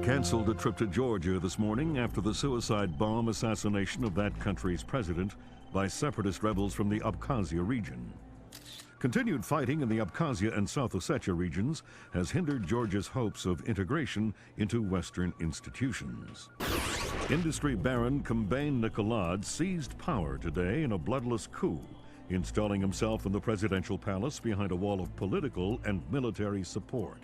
canceled a trip to Georgia this morning after the suicide bomb assassination of that country's president by separatist rebels from the Abkhazia region. Continued fighting in the Abkhazia and South Ossetia regions has hindered Georgia's hopes of integration into Western institutions. Industry baron Kombain Nikolad seized power today in a bloodless coup, installing himself in the presidential palace behind a wall of political and military support.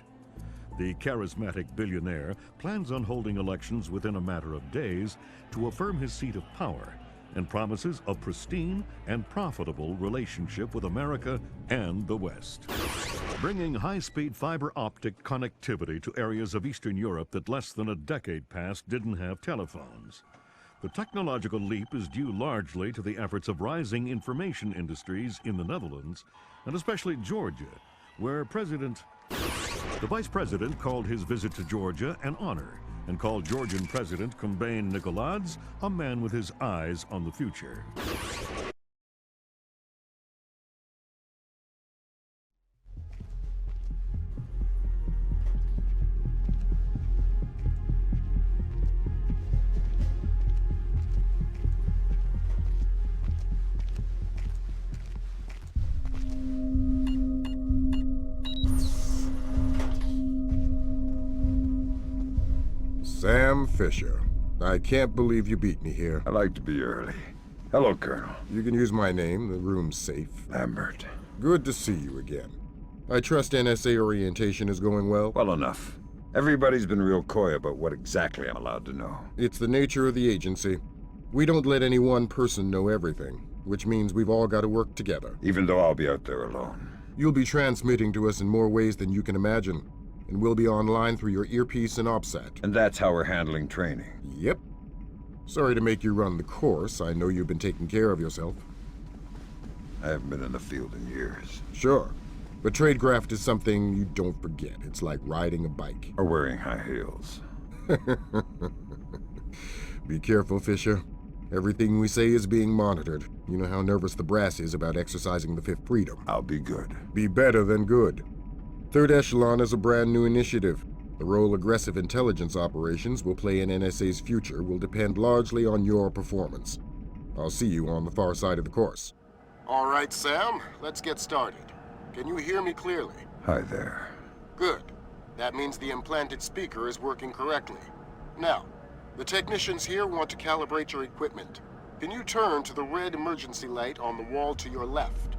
The charismatic billionaire plans on holding elections within a matter of days to affirm his seat of power and promises a pristine and profitable relationship with America and the West. Bringing high-speed fiber optic connectivity to areas of Eastern Europe that less than a decade past didn't have telephones. The technological leap is due largely to the efforts of rising information industries in the Netherlands, and especially Georgia, where the Vice President called his visit to Georgia an honor and called Georgian President Kombain Nikolads a man with his eyes on the future. Sam Fisher. I can't believe you beat me here. I like to be early. Hello, Colonel. You can use my name. The room's safe. Lambert. Good to see you again. I trust NSA orientation is going well? Well enough. Everybody's been real coy about what exactly I'm allowed to know. It's the nature of the agency. We don't let any one person know everything, which means we've all got to work together. Even though I'll be out there alone. You'll be transmitting to us in more ways than you can imagine, and we'll be online through your earpiece and OPSAT. And that's how we're handling training. Yep. Sorry to make you run the course. I know you've been taking care of yourself. I haven't been in the field in years. Sure. But tradecraft is something you don't forget. It's like riding a bike. Or wearing high heels. Be careful, Fisher. Everything we say is being monitored. You know how nervous the brass is about exercising the Fifth Freedom. I'll be good. Be better than good. Third Echelon is a brand new initiative. The role aggressive intelligence operations will play in NSA's future will depend largely on your performance. I'll see you on the far side of the course. All right, Sam, let's get started. Can you hear me clearly? Hi there. Good. That means the implanted speaker is working correctly. Now, the technicians here want to calibrate your equipment. Can you turn to the red emergency light on the wall to your left?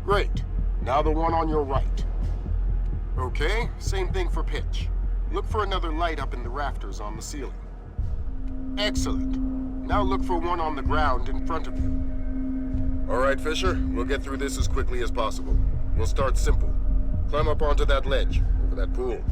Great. Now the one on your right. Okay, same thing for pitch. Look for another light up in the rafters on the ceiling. Excellent. Now look for one on the ground in front of you. All right, Fisher, we'll get through this as quickly as possible. We'll start simple. Climb up onto that ledge, over that pool.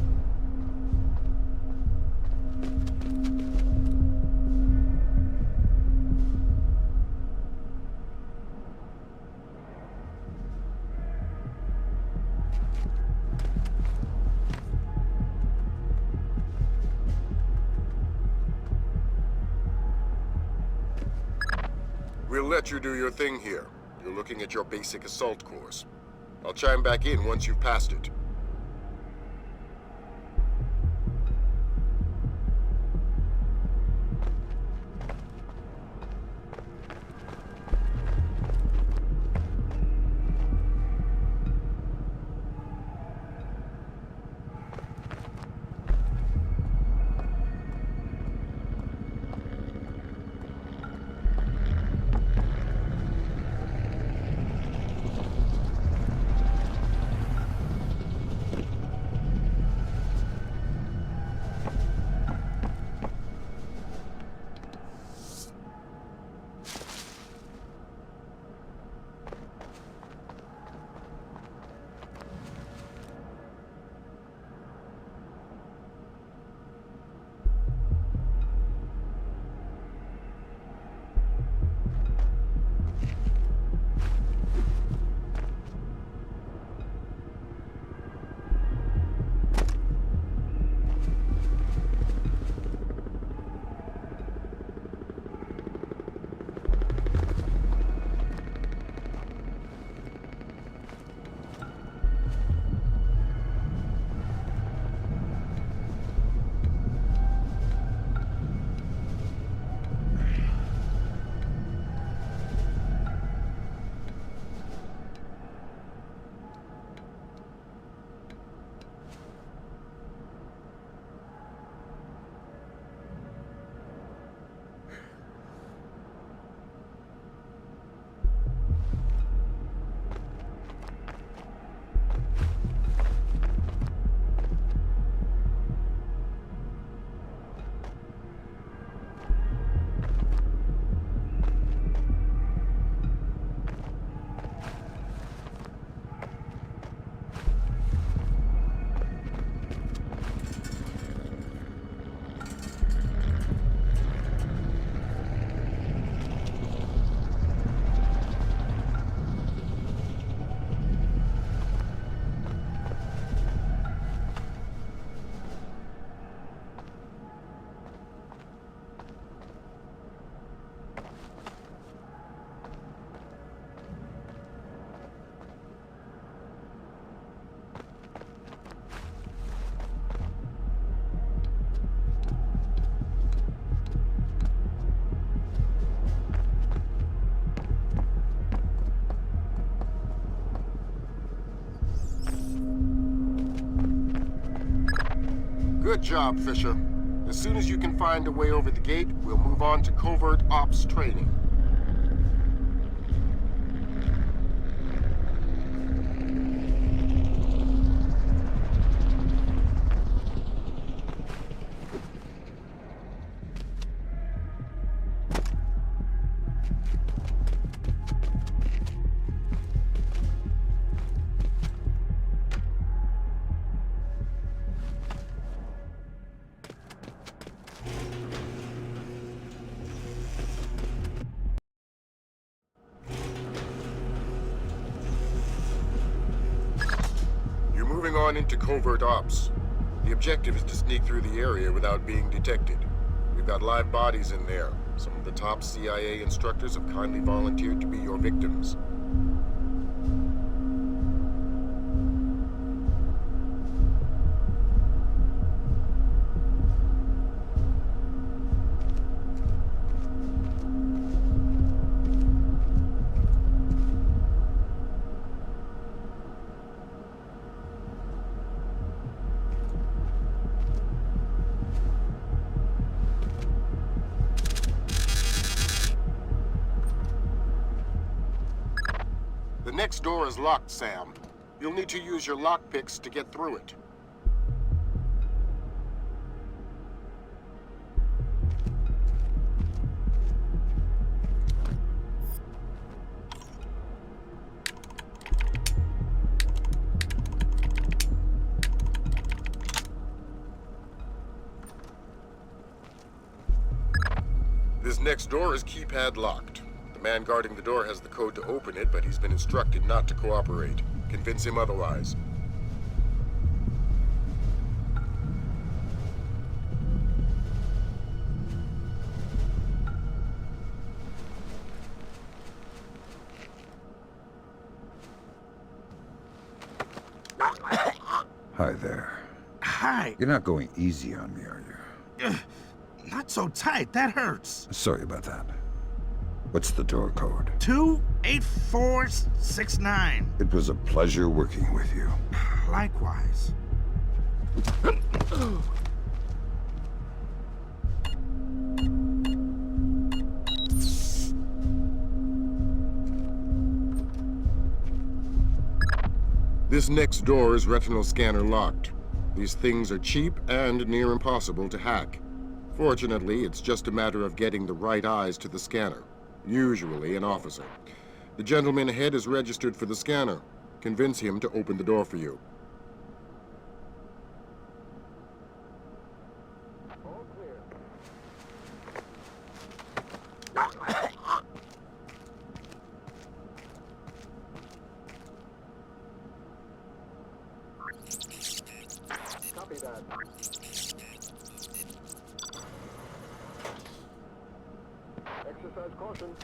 We'll let you do your thing here. You're looking at your basic assault course. I'll chime back in once you've passed it. Good job, Fisher. As soon as you can find a way over the gate, we'll move on to covert ops training. Moving on into covert ops. The objective is to sneak through the area without being detected. We've got live bodies in there. Some of the top CIA instructors have kindly volunteered to be your victims. The next door is locked, Sam. You'll need to use your lockpicks to get through it. This next door is keypad locked. The man guarding the door has the code to open it, but he's been instructed not to cooperate. Convince him otherwise. Hi there. Hi. You're not going easy on me, are you? Not so tight. That hurts. Sorry about that. What's the door code? 28469. It was a pleasure working with you. Likewise. This next door is retinal scanner locked. These things are cheap and near impossible to hack. Fortunately, it's just a matter of getting the right eyes to the scanner. Usually an officer. The gentleman ahead is registered for the scanner. Convince him to open the door for you. All clear. Copy that. Exercise caution.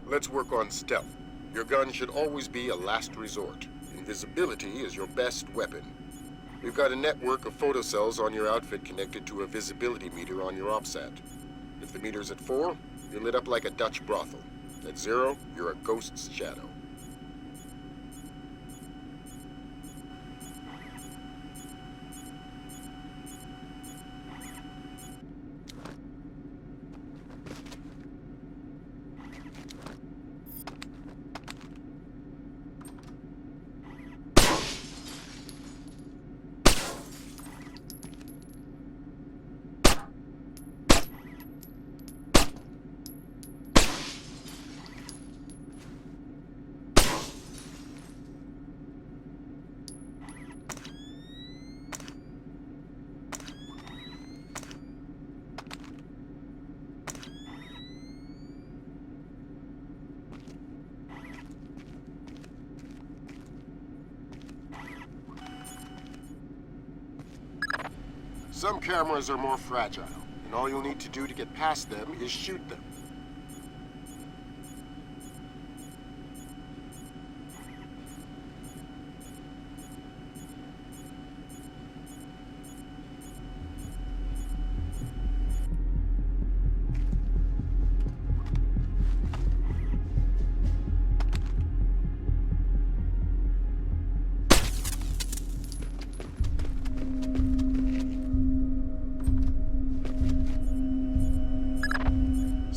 Let's work on stealth. Your gun should always be a last resort. Invisibility is your best weapon. We've got a network of photocells on your outfit connected to a visibility meter on your OPSAT. If the meter's at 4, you're lit up like a Dutch brothel. At 0, you're a ghost's shadow. Some cameras are more fragile, and all you'll need to do to get past them is shoot them.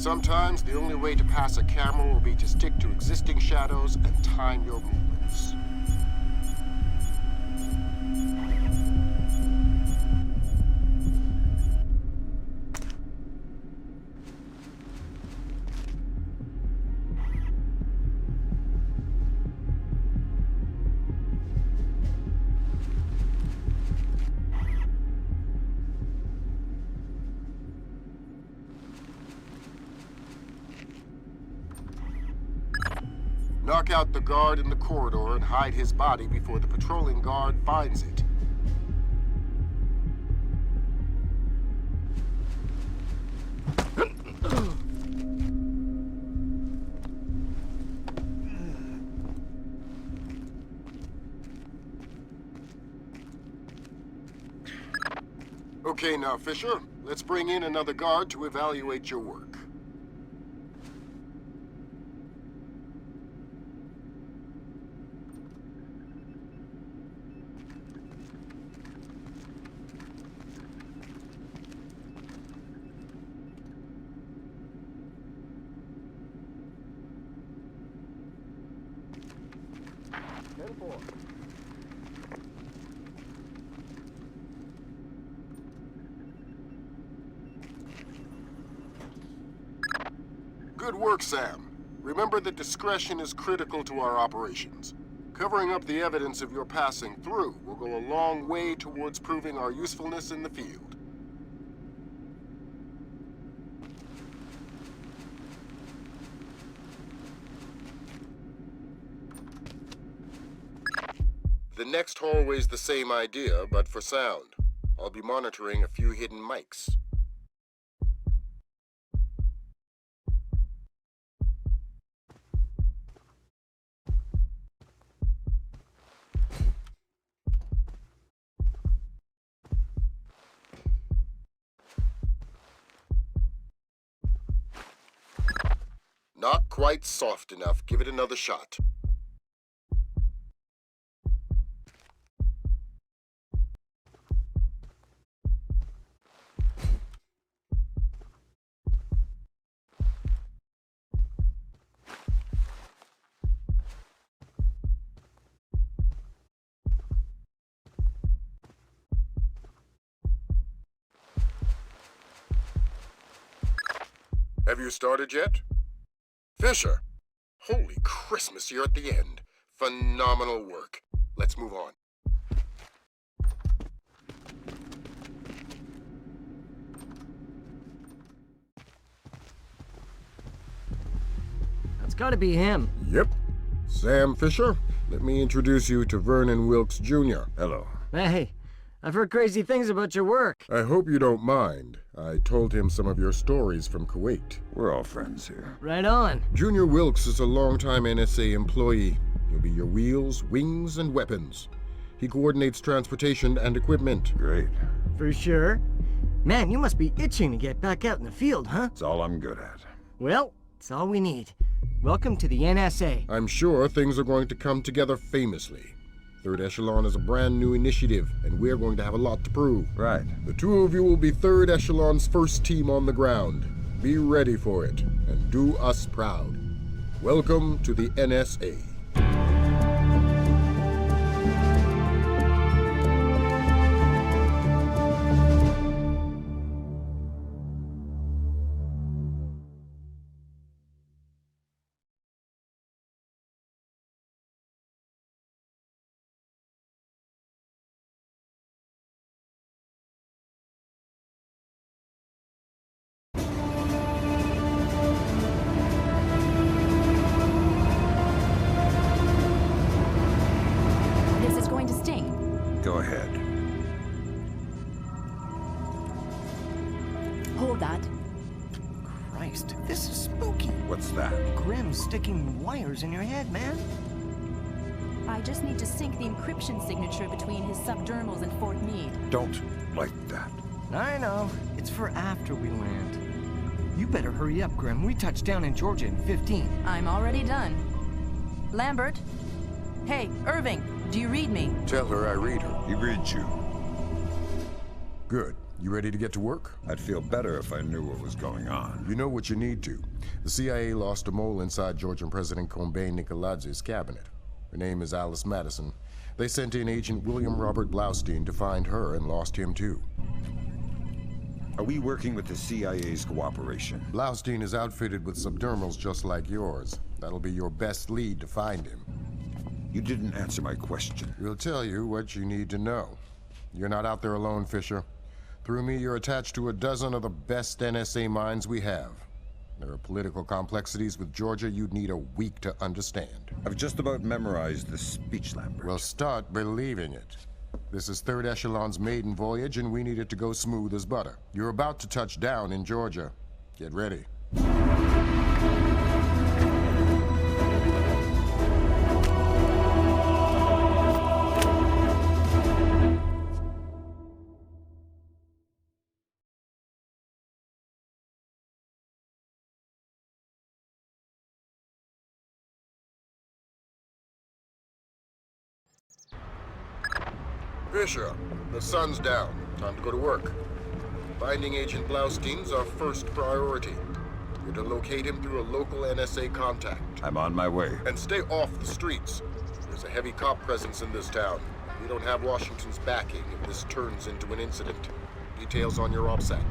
Sometimes the only way to pass a camera will be to stick to existing shadows and time your movements. Knock out the guard in the corridor and hide his body before the patrolling guard finds it. Okay now, Fisher. Let's bring in another guard to evaluate your work. Good work, Sam. Remember that discretion is critical to our operations. Covering up the evidence of your passing through will go a long way towards proving our usefulness in the field. The next hallway's the same idea, but for sound. I'll be monitoring a few hidden mics. Not quite soft enough. Give it another shot. Have you started yet? Fisher! Holy Christmas, you're at the end. Phenomenal work. Let's move on. That's gotta be him. Yep. Sam Fisher, let me introduce you to Vernon Wilkes Jr. Hello. Hey, I've heard crazy things about your work. I hope you don't mind. I told him some of your stories from Kuwait. We're all friends here. Right on. Junior Wilkes is a longtime NSA employee. He'll be your wheels, wings, and weapons. He coordinates transportation and equipment. Great. For sure. Man, you must be itching to get back out in the field, huh? It's all I'm good at. Well, it's all we need. Welcome to the NSA. I'm sure things are going to come together famously. Third Echelon is a brand new initiative, and we're going to have a lot to prove. Right. The two of you will be Third Echelon's first team on the ground. Be ready for it, and do us proud. Welcome to the NSA. Go ahead. Hold that. Christ, this is spooky. What's that? Grim sticking wires in your head, man. I just need to sync the encryption signature between his subdermals and Fort Meade. Don't like that. I know. It's for after we land. You better hurry up, Grim. We touch down in Georgia in 15. I'm already done. Lambert? Hey, Irving, do you read me? Tell her I read her. He reads you. Good. You ready to get to work? I'd feel better if I knew what was going on. You know what you need to. The CIA lost a mole inside Georgian President Kombay Nikoladz's cabinet. Her name is Alice Madison. They sent in Agent William Robert Blaustein to find her and lost him too. Are we working with the CIA's cooperation? Blaustein is outfitted with subdermals just like yours. That'll be your best lead to find him. You didn't answer my question. We'll tell you what you need to know. You're not out there alone, Fisher. Through me, you're attached to a dozen of the best NSA minds we have. There are political complexities with Georgia you'd need a week to understand. I've just about memorized the speech, Lambert. Well, start believing it. This is Third Echelon's maiden voyage, and we need it to go smooth as butter. You're about to touch down in Georgia. Get ready. Fisher, the sun's down. Time to go to work. Finding Agent Blaustein's our first priority. You're to locate him through a local NSA contact. I'm on my way. And stay off the streets. There's a heavy cop presence in this town. We don't have Washington's backing if this turns into an incident. Details on your OPSAT.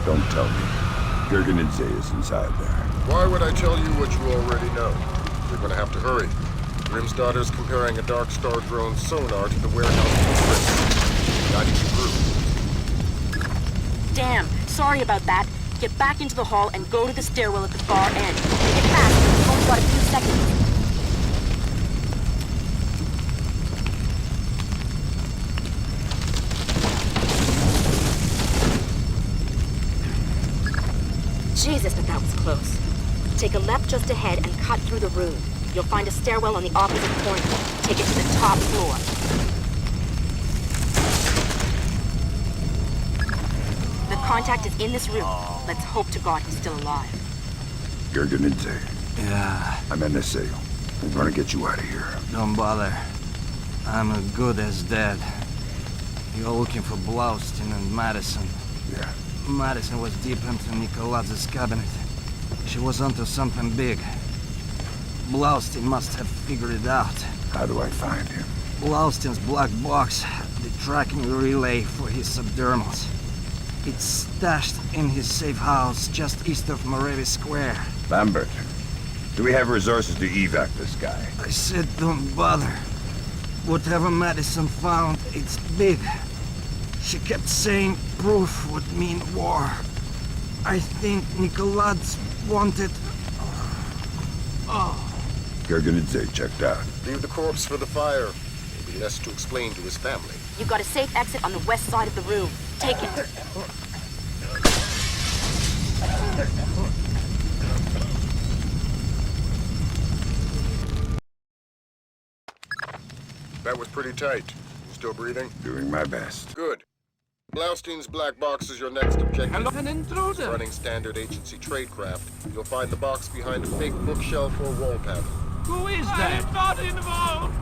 Don't tell me. Gergenidze is inside there. Why would I tell you what you already know? You're gonna have to hurry. Grim's daughter's comparing a Dark Star drone sonar to the warehouse. Not even through. Damn, sorry about that. Get back into the hall and go to the stairwell at the far end. Make it fast, we've only got a few seconds. Jesus, but that was close. Take a left just ahead and cut through the room. You'll find a stairwell on the opposite corner. Take it to the top floor. The contact is in this room. Let's hope to God he's still alive. Gergenidze. Yeah, I'm NSA. I'm gonna get you out of here. don't bother. I'm as good as dead. You're looking for Blaustein and Madison. Yeah. Madison was deep into Nikoladz's cabinet. She was onto something big. Blaustein must have figured it out. How do I find him? Blaustein's black box, the tracking relay for his subdermals. It's stashed in his safe house just east of Moravi Square. Lambert, do we have resources to evac this guy? I said don't bother. Whatever Madison found, it's big. She kept saying proof would mean war. I think Nikoladze wanted... Gergenidze checked out. Leave the corpse for the fire. There'll be less to explain to his family. You've got a safe exit on the west side of the room. Take it. That was pretty tight. You still breathing? Doing my best. Good. Blaustein's black box is your next objective. Hello, an intruder. Running standard agency tradecraft, you'll find the box behind a fake bookshelf or wall panel. Who is that? I'm not involved.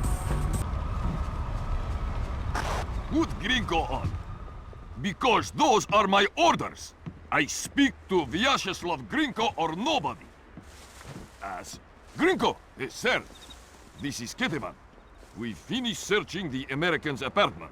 Put Gringo on. Because those are my orders. I speak to Vyacheslav Gringo or nobody. As Gringo, sir. This is Ketevan. We finished searching the American's apartment.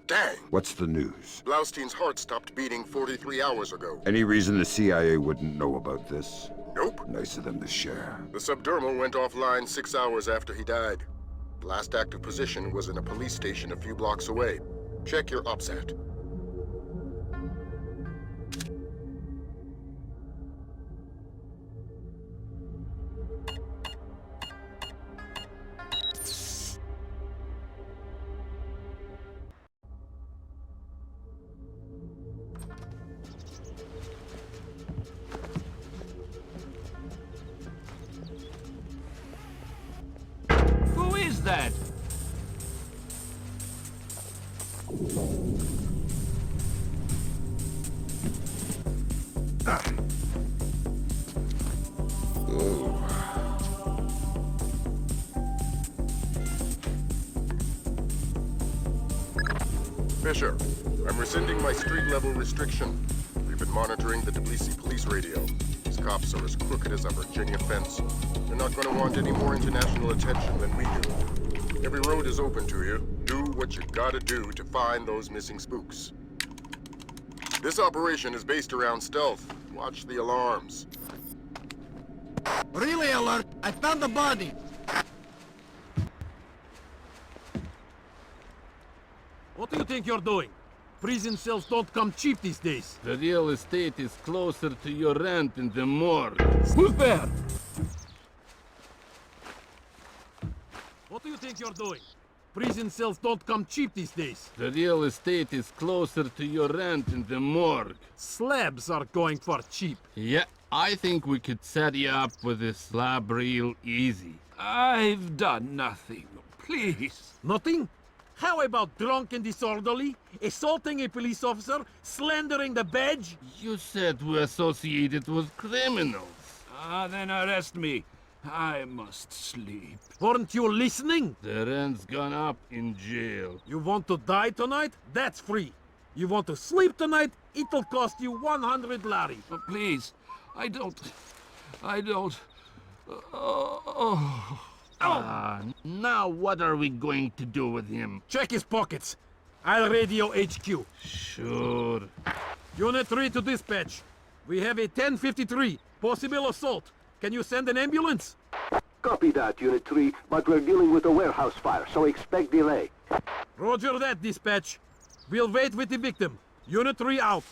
Dang! What's the news? Blaustein's heart stopped beating 43 hours ago. Any reason the CIA wouldn't know about this? Nope. Nice of them to share. The subdermal went offline 6 hours after he died. The last active position was in a police station a few blocks away. Check your OPSAT. Who is that? Fisher, I'm rescinding my street-level restriction. We've been monitoring the Tbilisi police radio. These cops are as crooked as a Virginia fence. They're not going to want any more international attention than we do. Every road is open to you. Do what you gotta do to find those missing spooks. This operation is based around stealth. Watch the alarms. Relay alert! I found the body! What do you think you're doing? Prison cells don't come cheap these days. The real estate is closer to your rent in the morgue. Who's there? What do you think you're doing? Prison cells don't come cheap these days. The real estate is closer to your rent in the morgue. Slabs are going for cheap. Yeah, I think we could set you up with a slab real easy. I've done nothing. Please. Nothing? How about drunk and disorderly? Assaulting a police officer? Slandering the badge? You said we're associated with criminals. Then arrest me. I must sleep. Weren't you listening? The rent's gone up in jail. You want to die tonight? That's free. You want to sleep tonight? It'll cost you 100 lari. Please, I don't... Now what are we going to do with him? Check his pockets. I'll radio HQ. Sure. Unit 3 to dispatch. We have a 1053. Possible assault. Can you send an ambulance? Copy that, Unit 3, but we're dealing with a warehouse fire, so expect delay. Roger that, dispatch. We'll wait with the victim. Unit 3 out.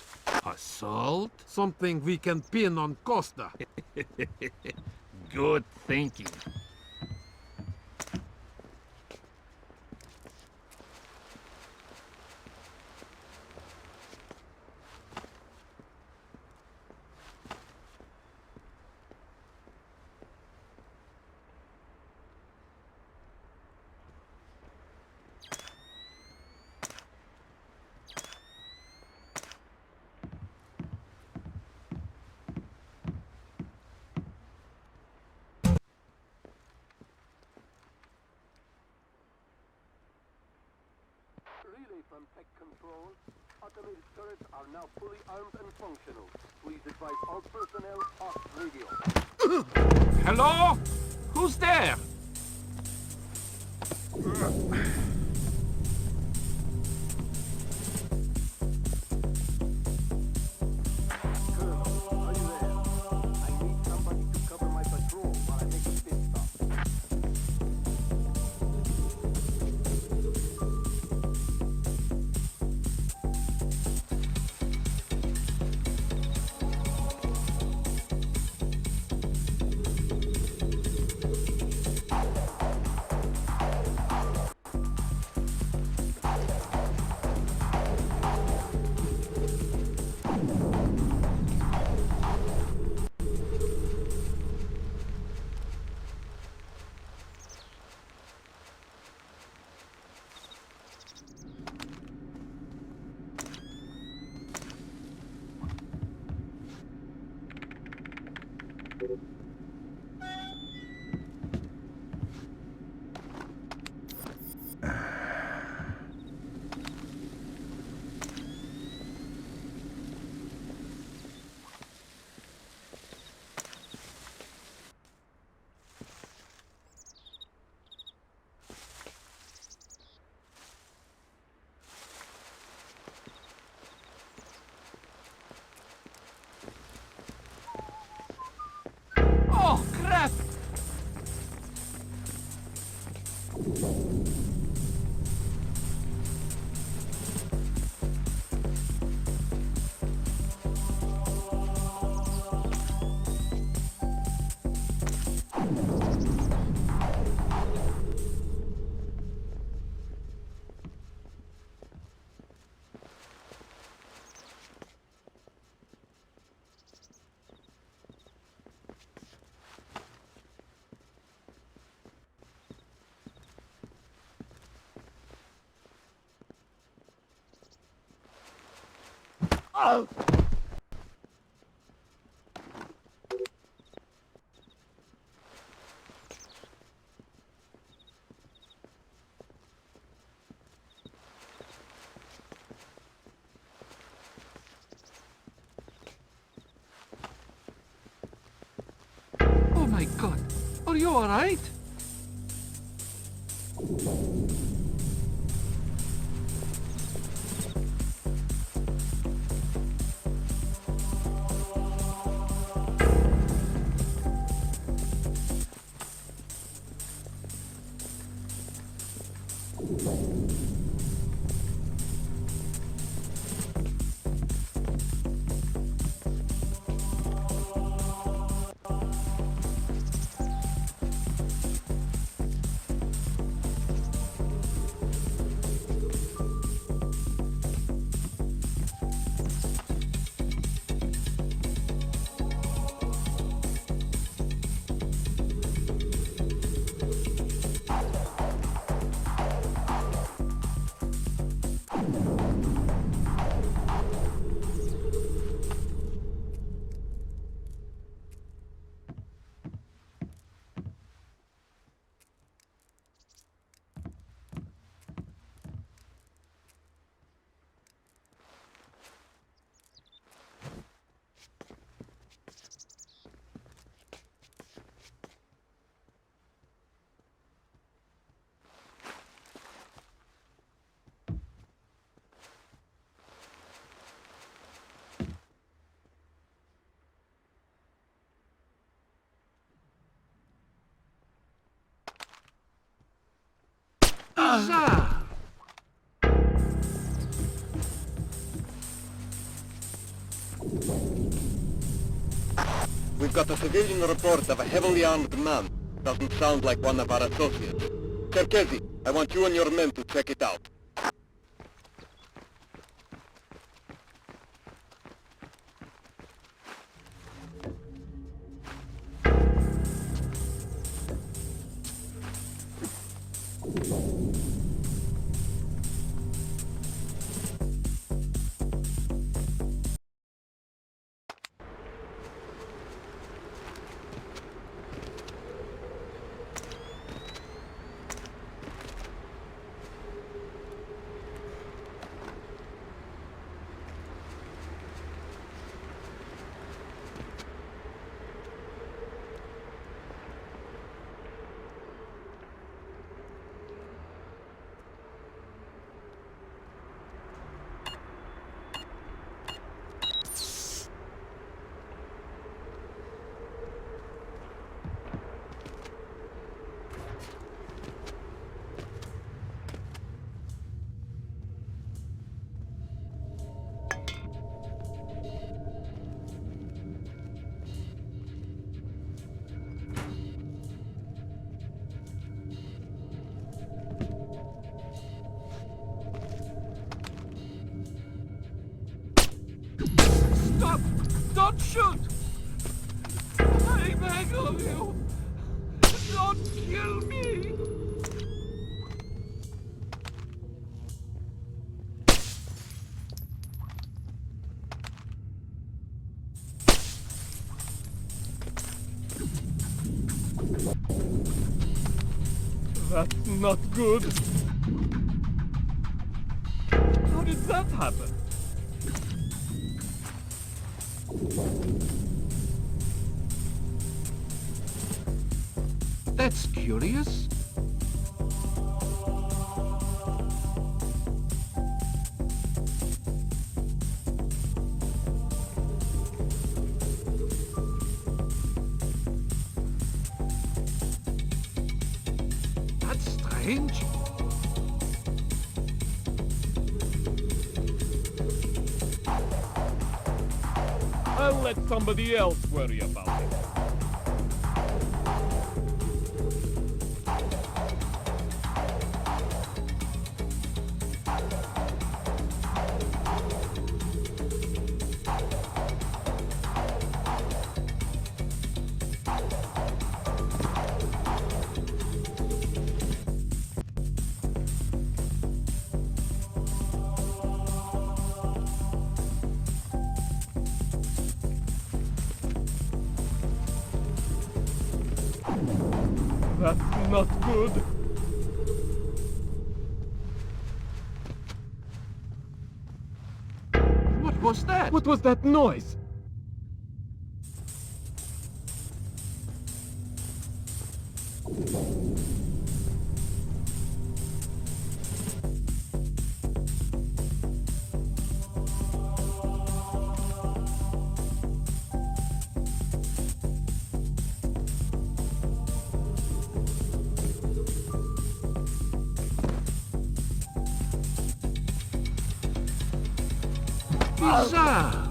Assault? Something we can pin on Costa. Good thinking. Relay from Tech Control. Automated turrets are now fully armed and functional. Please advise all personnel off radio. Hello? Who's there? Colonel, are you there? I need somebody to cover my patrol while I make a pit stop. Oh my god, are you alright? Bizarre! We've got a civilian report of a heavily armed man. Doesn't sound like one of our associates. Cherkezi, I want you and your men to check it out. Stop! Don't shoot! I beg of you! Don't kill me! That's not good. How did that happen? That's curious. That's strange. I'll let somebody else worry about it. not good. What was that? What was that noise? Bizarre.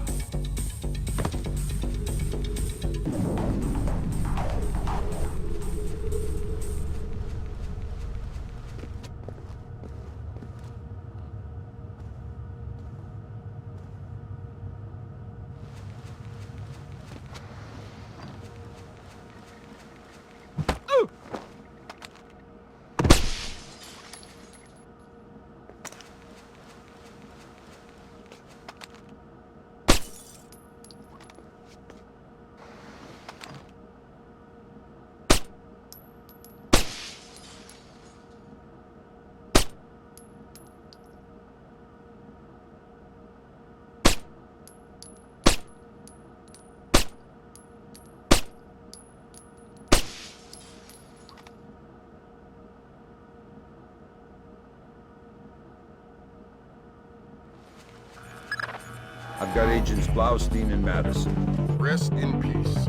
I've got Agents Blaustein and Madison. Rest in peace.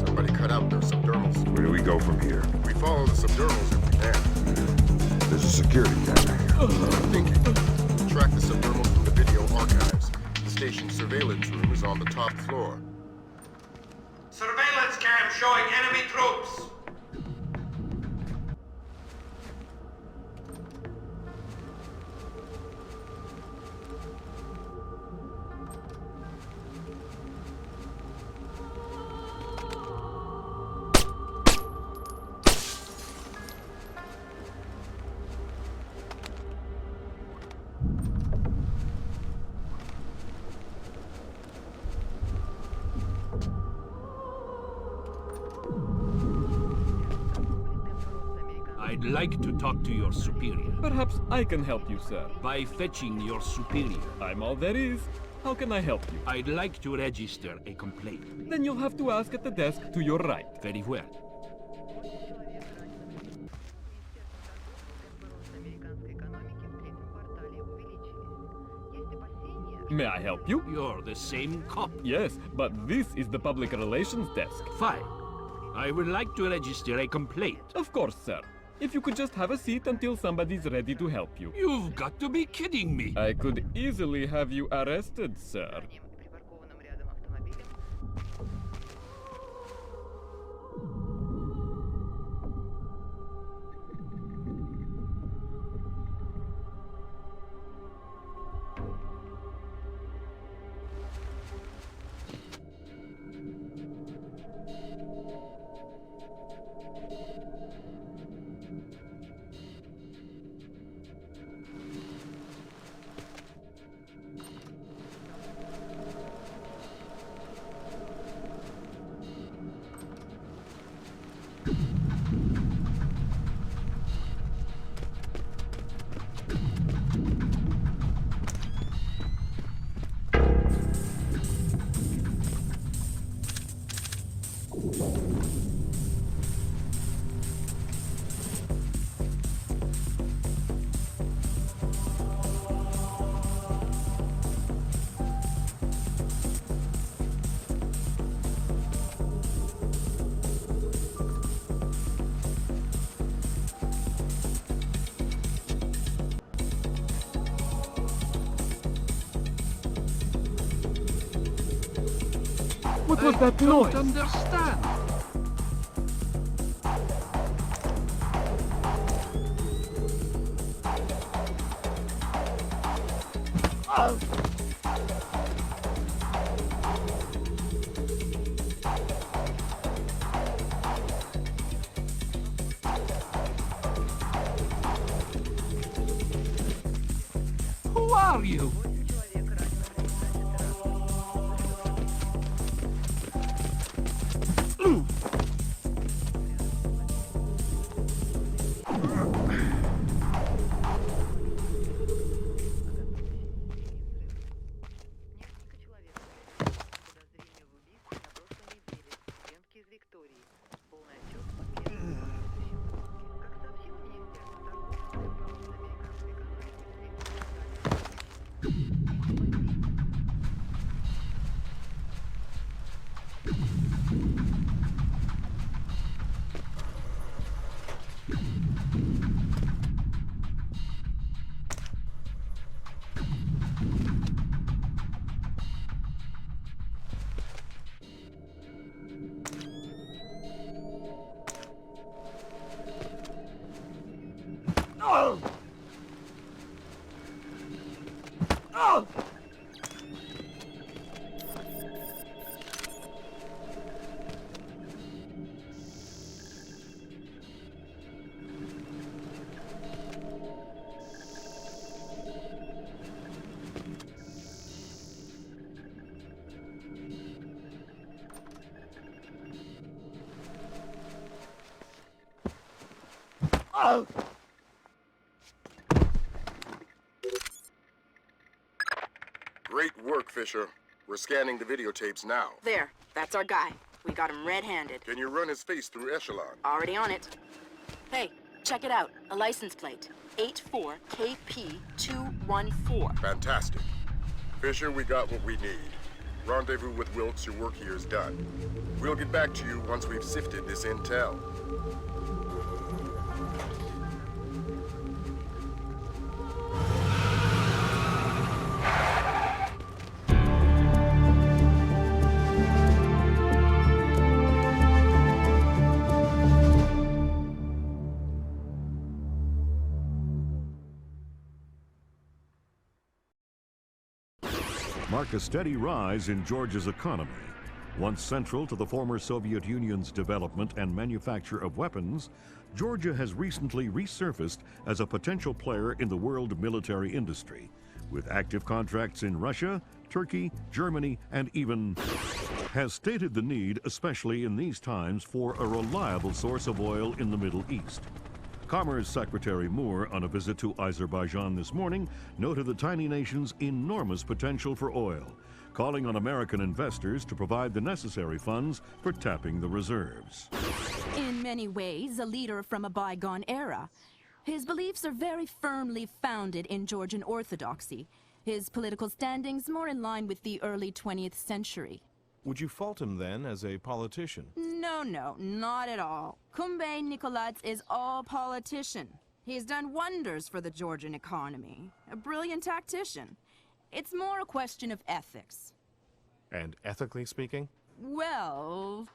Somebody cut out their subdermals. Where do we go from here? We follow the subdermals if we can. There's a security camera here. Thinking. Track the subdermals from the video archives. The station's surveillance room is on the top floor. Surveillance cam showing enemy troops. I'd like to talk to your superior. Perhaps I can help you, sir. By fetching your superior. I'm all there is. How can I help you? I'd like to register a complaint. Then you'll have to ask at the desk to your right. Very well. May I help you? You're the same cop. Yes, but this is the public relations desk. Fine. I would like to register a complaint. Of course, sir. If you could just have a seat until somebody's ready to help you. You've got to be kidding me. I could easily have you arrested, sir. What was that noise? I don't understand. Who are you? Great work, Fisher. We're scanning the videotapes now. There, that's our guy. We got him red-handed. Can you run his face through Echelon? Already on it. Hey, check it out. A license plate. 84KP214. Fantastic. Fisher, we got what we need. Rendezvous with Wilkes, your work here is done. We'll get back to you once we've sifted this intel. Mark a steady rise in Georgia's economy. Once central to the former Soviet Union's development and manufacture of weapons, Georgia has recently resurfaced as a potential player in the world military industry, with active contracts in Russia, Turkey, Germany, and even has stated the need, especially in these times, for a reliable source of oil in the Middle East. Commerce Secretary Moore, on a visit to Azerbaijan this morning, noted the tiny nation's enormous potential for oil, calling on American investors to provide the necessary funds for tapping the reserves. In many ways, a leader from a bygone era. His beliefs are very firmly founded in Georgian orthodoxy. His political standings more in line with the early 20th century. Would you fault him then as a politician? No, not at all. Kumbay Nikolaidze is all politician. He's done wonders for the Georgian economy. A brilliant tactician. It's more a question of ethics. And ethically speaking? Well...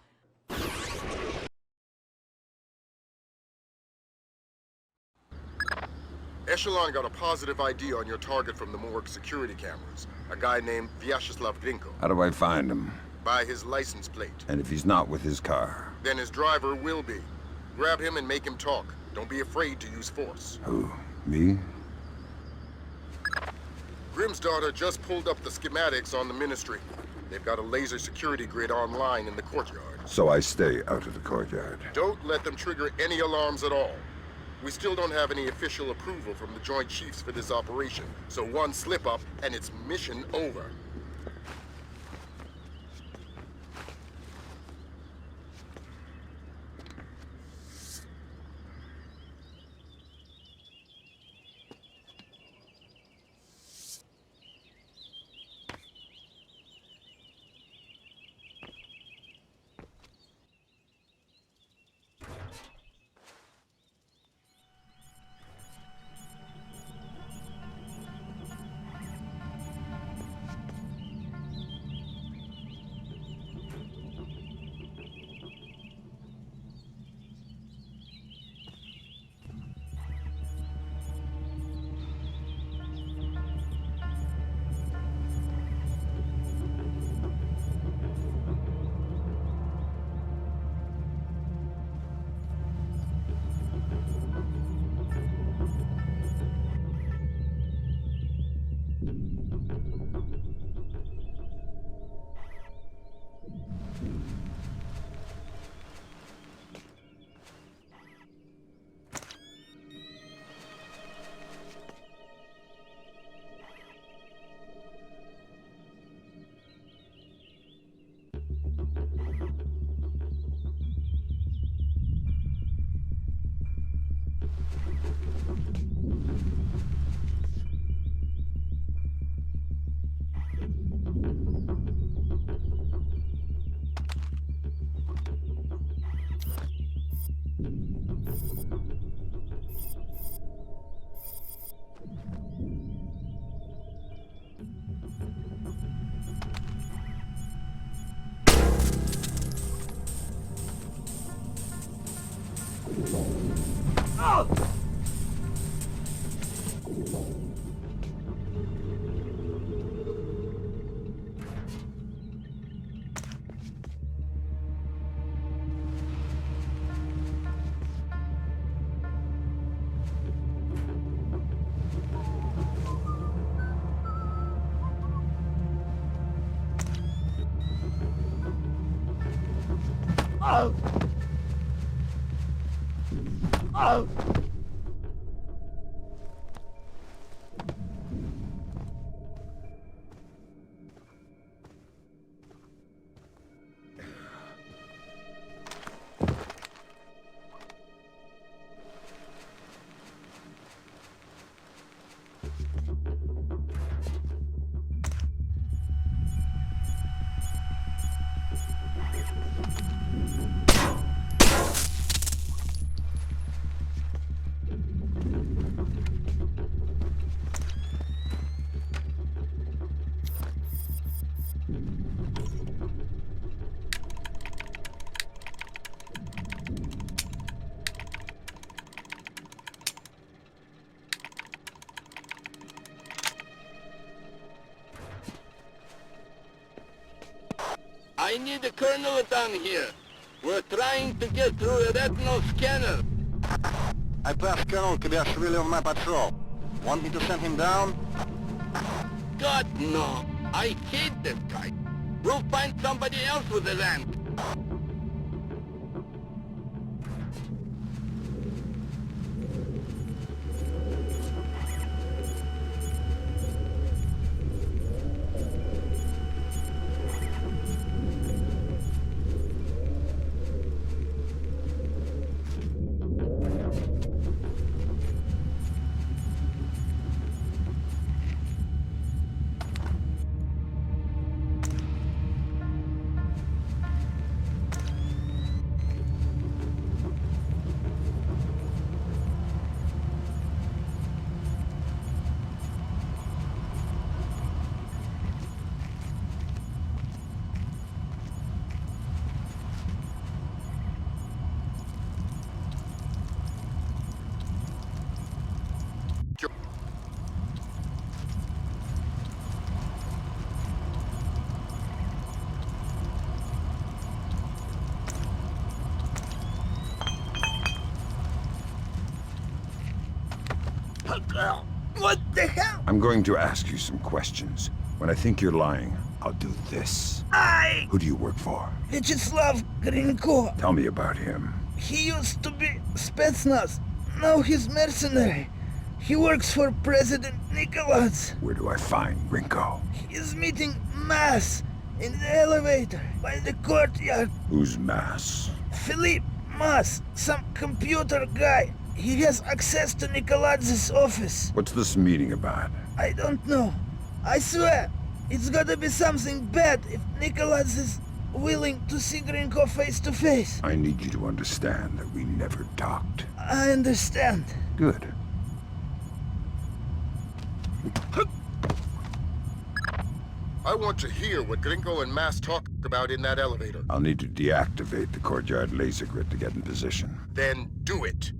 Echelon got a positive ID on your target from the morgue security cameras. A guy named Vyacheslav Grinko. How do I find him? By his license plate. And if he's not with his car? Then his driver will be. Grab him and make him talk. Don't be afraid to use force. Who? Me? Grimm's daughter just pulled up the schematics on the ministry. They've got a laser security grid online in the courtyard. So I stay out of the courtyard. Don't let them trigger any alarms at all. We still don't have any official approval from the Joint Chiefs for this operation, so one slip-up and it's mission over. I need a colonel down here. We're trying to get through a retinal scanner. I passed Colonel Kibashvili on my patrol. Want me to send him down? God, no. I hate this guy. We'll find somebody else with a lamp. What the hell? I'm going to ask you some questions. When I think you're lying, I'll do this. Who do you work for? Vyacheslav Grinko. Tell me about him. He used to be Spetsnaz. Now he's mercenary. He works for President Nikolaz. Where do I find Grinko? He's meeting Mass in the elevator by the courtyard. Who's Mass? Philippe Mass, some computer guy. He has access to Nikolaz's office. What's this meeting about? I don't know. I swear, it's gotta be something bad if Nikolaz is willing to see Grinko face to face. I need you to understand that we never talked. I understand. Good. I want to hear what Grinko and Mass talk about in that elevator. I'll need to deactivate the courtyard laser grid to get in position. Then do it.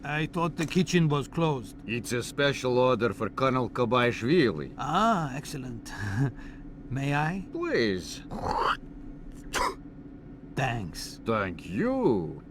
I thought the kitchen was closed. It's a special order for Colonel Kobaishvili. Ah, excellent. May I? Please. Thanks. Thank you.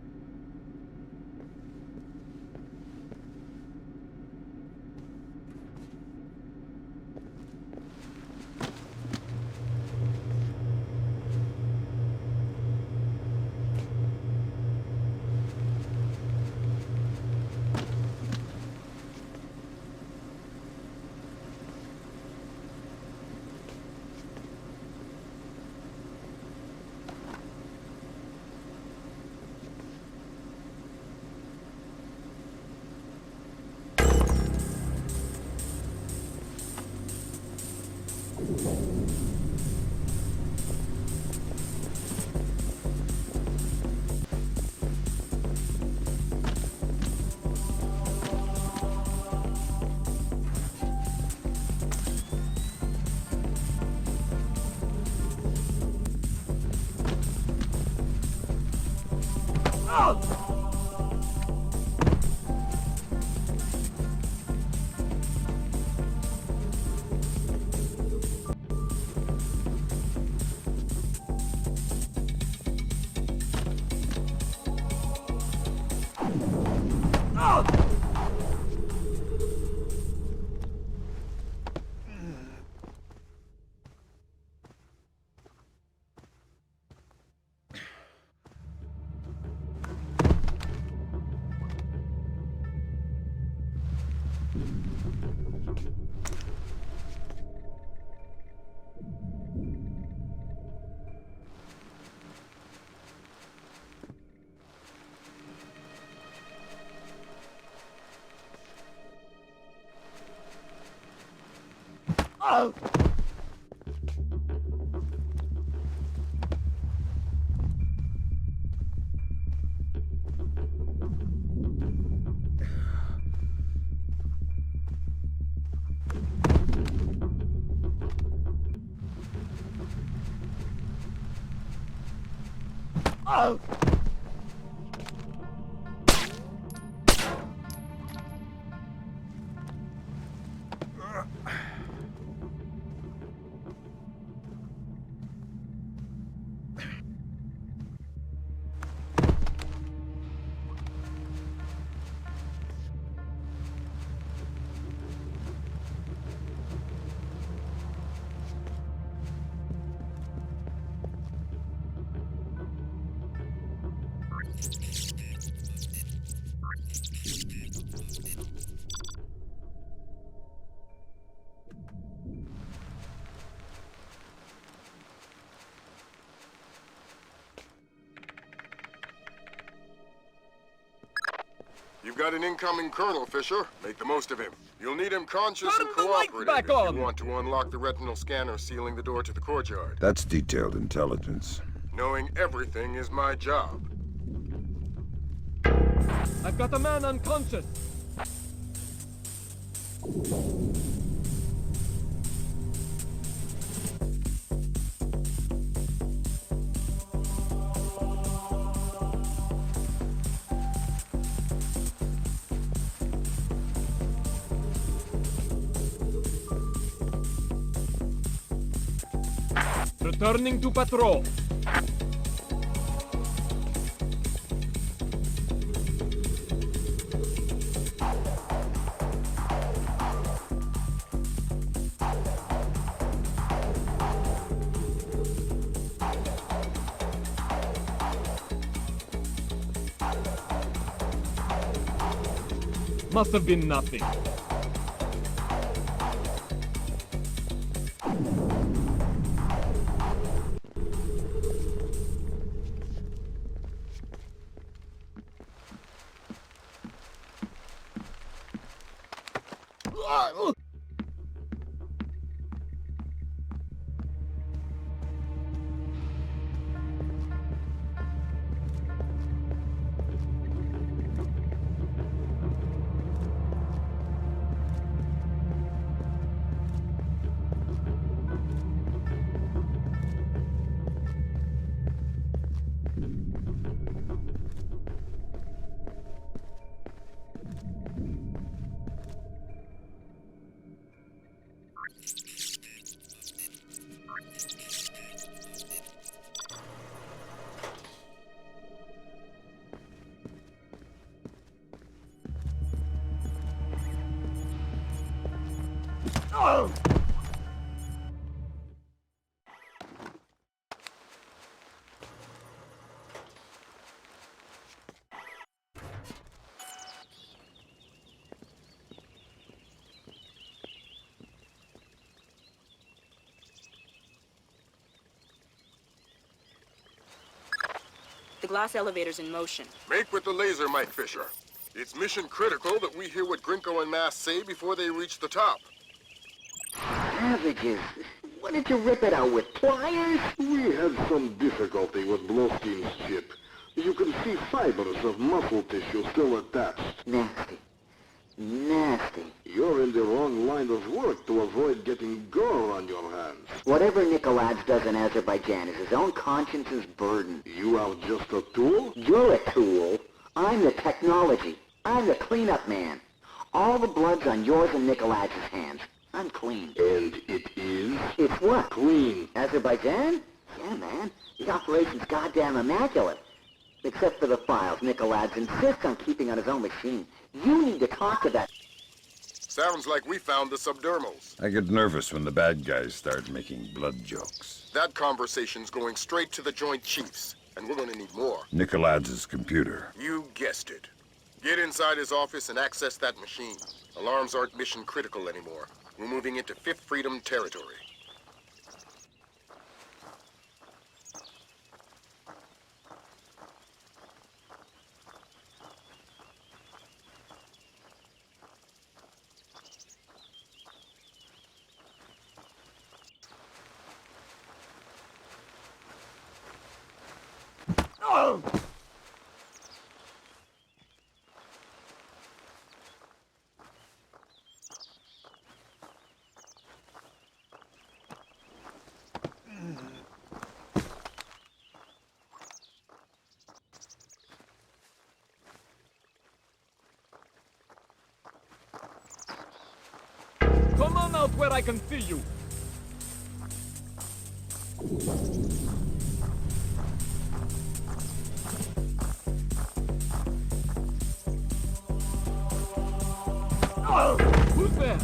You've got an incoming colonel, Fisher. Make the most of him. You'll need him conscious and Turn the light cooperative back if on. you want to unlock the retinal scanner sealing the door to the courtyard. That's detailed intelligence. Knowing everything is my job. I've got a man unconscious. Returning to patrol. Must have been nothing. The glass elevator's in motion. Make with the laser, Mike Fisher. It's mission critical that we hear what Grinko and Mass say before they reach the top. Savages! What did you rip it out with, pliers? We had some difficulty with Bloskin's chip. You can see fibers of muscle tissue still attached. Nasty. Nasty. You're in the wrong line of work to avoid getting gore on your hands. Whatever Nikolaj does in Azerbaijan is his own conscience's burden. You are just a tool? You're a tool. I'm the technology. I'm the cleanup man. All the blood's on yours and Nikolaj's hands. I'm clean. And it is? It's what? Clean. Azerbaijan? Yeah, man. The operation's goddamn immaculate. Except for the files Nikolaj insists on keeping on his own machine. You need to talk to that. Sounds like we found the subdermals. I get nervous when the bad guys start making blood jokes. That conversation's going straight to the Joint Chiefs, and we're gonna need more. Nikolaj's computer. You guessed it. Get inside his office and access that machine. Alarms aren't mission critical anymore. We're moving into Fifth Freedom territory. Come on out where I can see you. Who's there?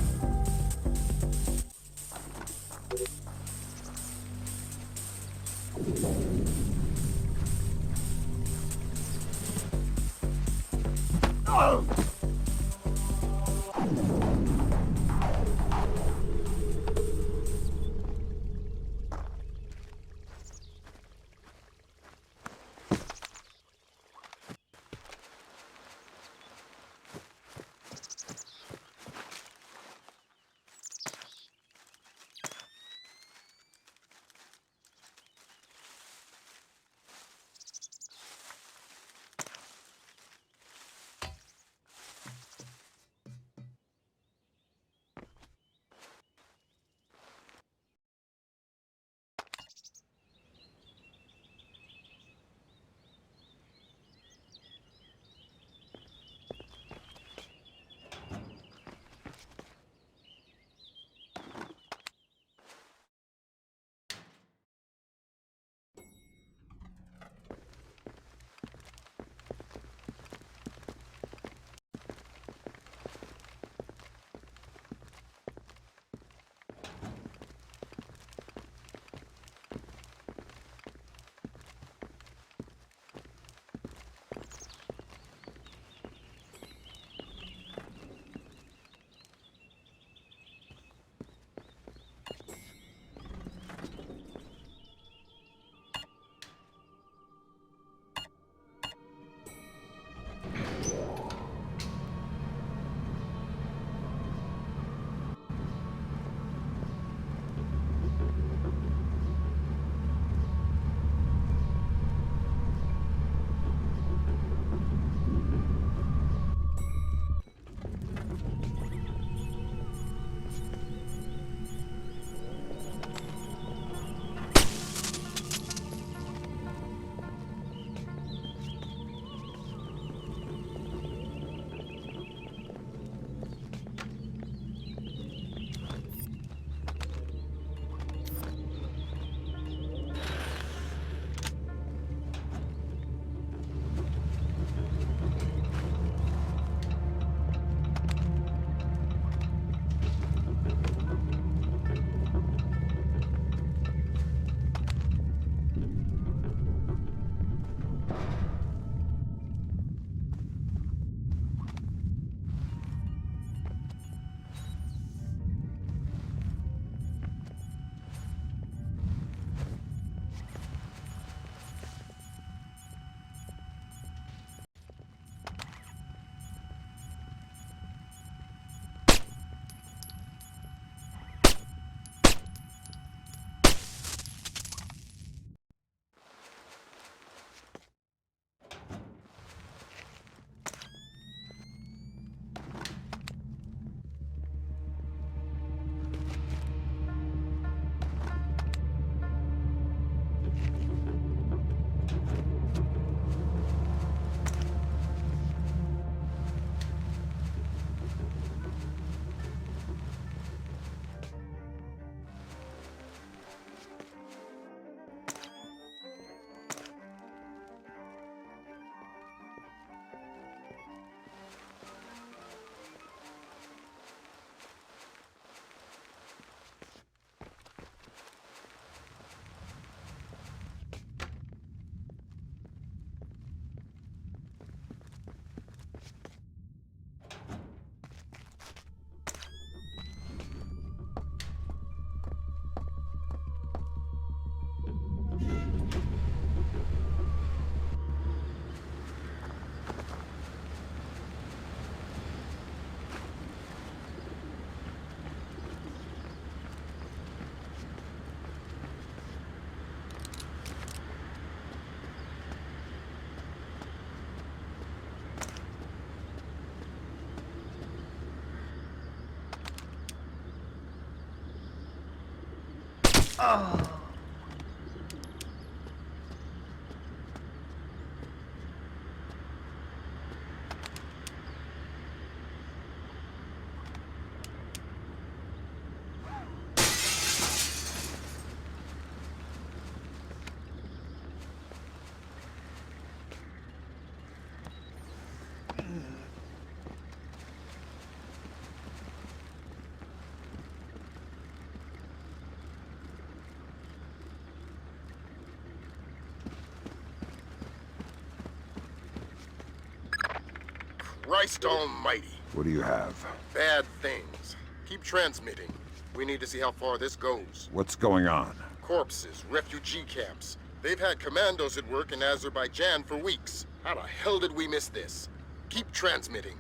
Christ almighty. What do you have? Bad things. Keep transmitting. We need to see how far this goes. What's going on? Corpses, refugee camps. They've had commandos at work in Azerbaijan for weeks. How the hell did we miss this? Keep transmitting.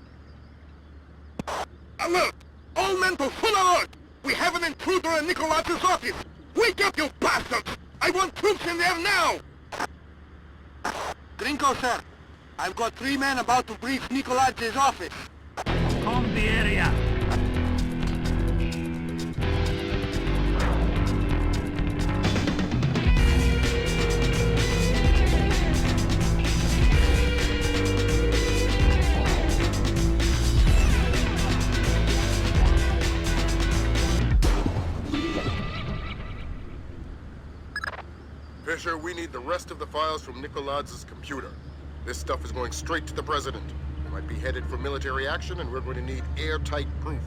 Alert! All men to full alert! We have an intruder in Nikolaz's office! Wake up, you bastards! I want troops in there now! Grinko, sir. I've got 3 men about to breach Nikolaz's office. Comb the area. Fisher, we need the rest of the files from Nikolaz's computer. This stuff is going straight to the president. He might be headed for military action, and we're going to need airtight proof.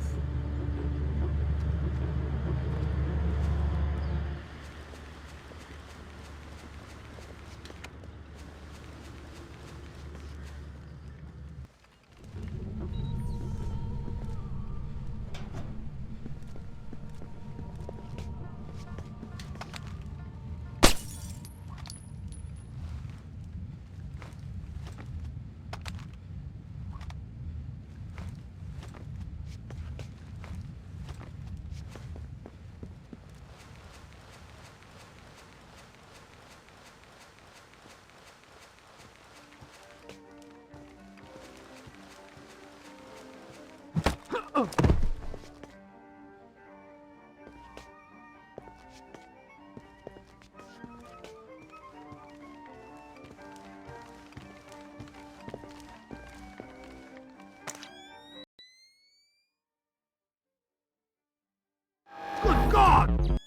Good God!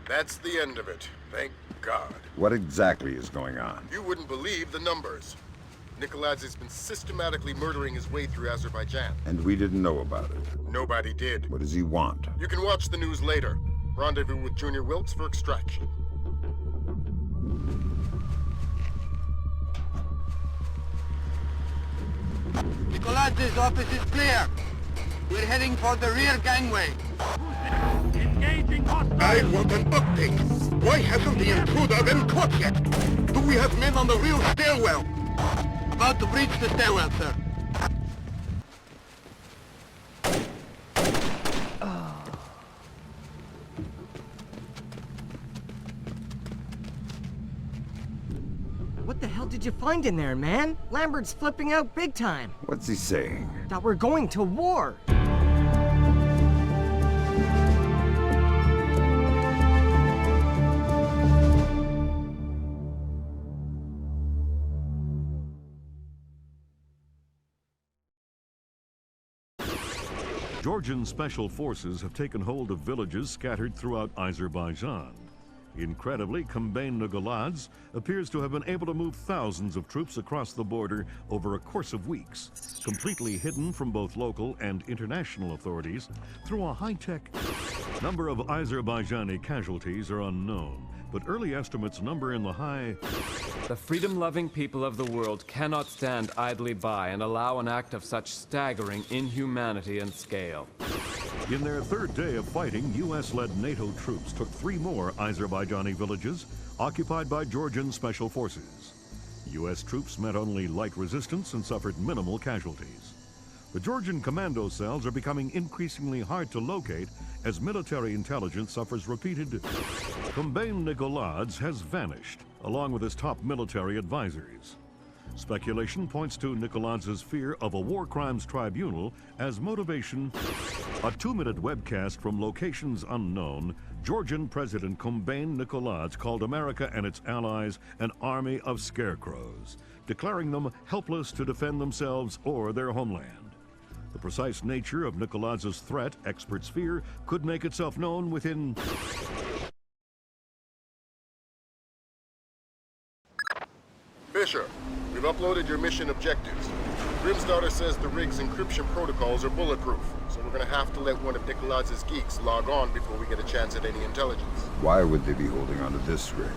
That's the end of it. Thank God. What exactly is going on? You wouldn't believe the numbers. Nikolaz has been systematically murdering his way through Azerbaijan. And we didn't know about it. Nobody did. What does he want? You can watch the news later. Rendezvous with Junior Wilkes for extraction. Nikolaz's office is clear. We're heading for the rear gangway. Engaging hostile! I want an update. Why hasn't the intruder been caught yet? Do we have men on the rear stairwell? About to breach the stairwell, sir. What the did you find in there, man? Lambert's flipping out big time. What's he saying? That we're going to war. Georgian special forces have taken hold of villages scattered throughout Azerbaijan. Incredibly, Kombain Nagaladze appears to have been able to move thousands of troops across the border over a course of weeks, completely hidden from both local and international authorities through a high-tech. Number of Azerbaijani casualties are unknown, but early estimates number in the high. The freedom-loving people of the world cannot stand idly by and allow an act of such staggering inhumanity and scale. In their third day of fighting, U.S.-led NATO troops took 3 more Azerbaijani villages occupied by Georgian special forces. U.S. troops met only light resistance and suffered minimal casualties. The Georgian commando cells are becoming increasingly hard to locate as military intelligence suffers repeated. Kombain Nagaladze has vanished, along with his top military advisors. Speculation points to Nikoladze's fear of a war crimes tribunal as motivation. A 2-minute webcast from locations unknown, Georgian President Kombain Nikoladze called America and its allies an army of scarecrows, declaring them helpless to defend themselves or their homeland. The precise nature of Nikoladze's threat, experts fear, could make itself known within... Fisher, we've uploaded your mission objectives. Grimstarter says the rig's encryption protocols are bulletproof, so we're gonna have to let one of Nikoladze's geeks log on before we get a chance at any intelligence. Why would they be holding onto this rig?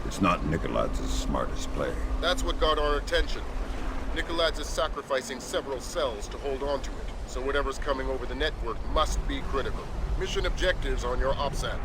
It's not Nikoladze's smartest play. That's what got our attention. Nikoladze is sacrificing several cells to hold on to it, so whatever's coming over the network must be critical. Mission objectives on your OPSAT.